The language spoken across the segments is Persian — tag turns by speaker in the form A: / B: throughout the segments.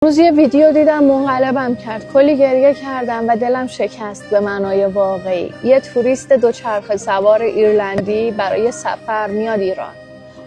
A: روز یه ویدیو دیدم منقلبم کرد، کلی گریه کردم و دلم شکست به معنای واقعی. یه توریست دوچرخه سوار ایرلندی برای سفر میاد ایران.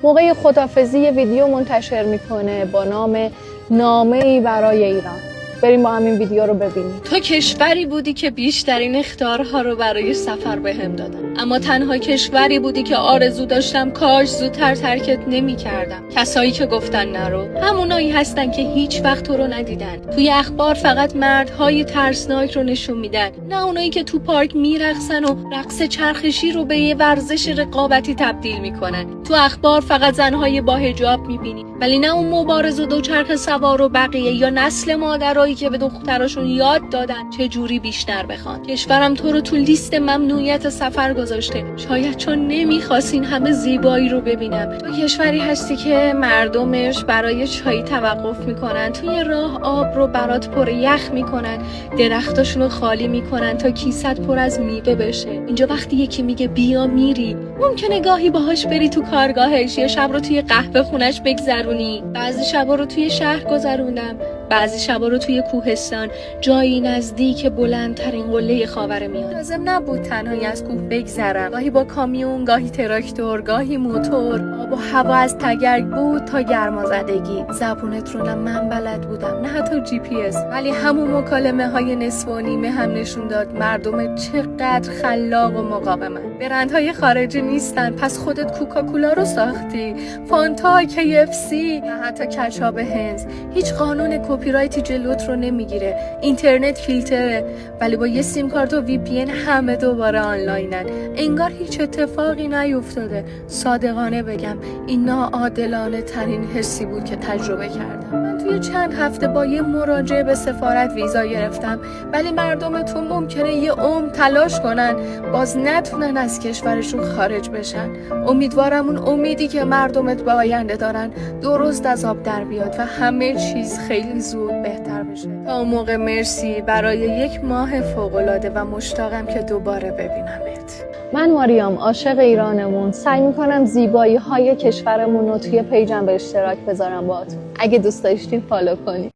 A: موقع خداحافظی یه ویدیو منتشر میکنه با نام نامه‌ای برای ایران. بریم با هم این ویدیو رو ببینیم.
B: تو کشوری بودی که بیشترین اخطارها رو برای سفر بهم دادن، اما تنها کشوری بودی که آرزو داشتم کاش زودتر ترکت نمی کردم. کسایی که گفتن نرو همونایی هستن که هیچ وقت تو رو ندیدن. توی اخبار فقط مردهای ترسناک رو نشون میدن، نه اونایی که تو پارک میرقصن و رقص چرخشی رو به یه ورزش رقابتی تبدیل میکنن. تو اخبار فقط زنهای با حجاب میبینی، ولی نه اون مبارز و دوچرخه سوار و بقیه، یا نسل مادرایی که به دختراشون یاد دادن چه جوری بیشتر بخوان. کشورم تو رو تو لیست ممنوعیت سفر گذاشته، شاید چون نمیخواستین همه زیبایی رو ببینم. تو کشوری هستی که مردمش برای چای توقف میکنن، توی راه آب رو برات پر یخ میکنن، درختاشون رو خالی میکنن تا کیسه پر از میوه بشه. اینجا وقتی یکی میگه بیا میری، ممکنه گاهی باهاش بری تو کارگاهش، یه شب رو توی قهوه خونش بگذرونی. بعضی شبا رو توی شهر گذروندم، بعضی شبا رو توی کوهستان، جایی نزدیک بلندترین قله خاورمیانه. لازم نبود تنهایی از کوه بگذرم، گاهی با کامیون، گاهی تراکتور، گاهی موتور. آب و هوا از تگرگ بود تا گرمازدگی. زبونت رو نه من بلد بودم نه حتی جی پی اس، ولی همون مکالمه های نصف و نیمه هم نشون داد مردم چقدر خلاق و مقاومن. برندهای خارجی نیستن، پس خودت کوکاکولا رو ساختی، فانتا، KFC و حتی کچاپ هنز. هیچ قانون کپی رایتی جلوت رو نمیگیره، اینترنت فیلتره، ولی با یه سیم کارت و وی پی ان همه دوباره آنلاینن، انگار هیچ اتفاقی نیفتاده. صادقانه بگم این ناعادلانه ترین حسی بود که تجربه کردم. من توی چند هفته با یه مراجعه به سفارت ویزا گرفتم، ولی مردم تو ممکنه یه عمر تلاش کنن باز نتونن از کشورشون خارج بشن. امیدوارم اون امیدی که مردمت به آینده دارن درست از آب در بیاد و همه چیز خیلی زود بهتر بشه. تا اون موقع مرسی برای یک ماه فوق‌العاده و مشتاقم که دوباره ببینمت.
A: من ماریام، عاشق ایرانمون. سعی میکنم زیبایی های کشورمون رو توی پیجم به اشتراک بذارم باهاتون. اگه دوست داشتین فالو کنید.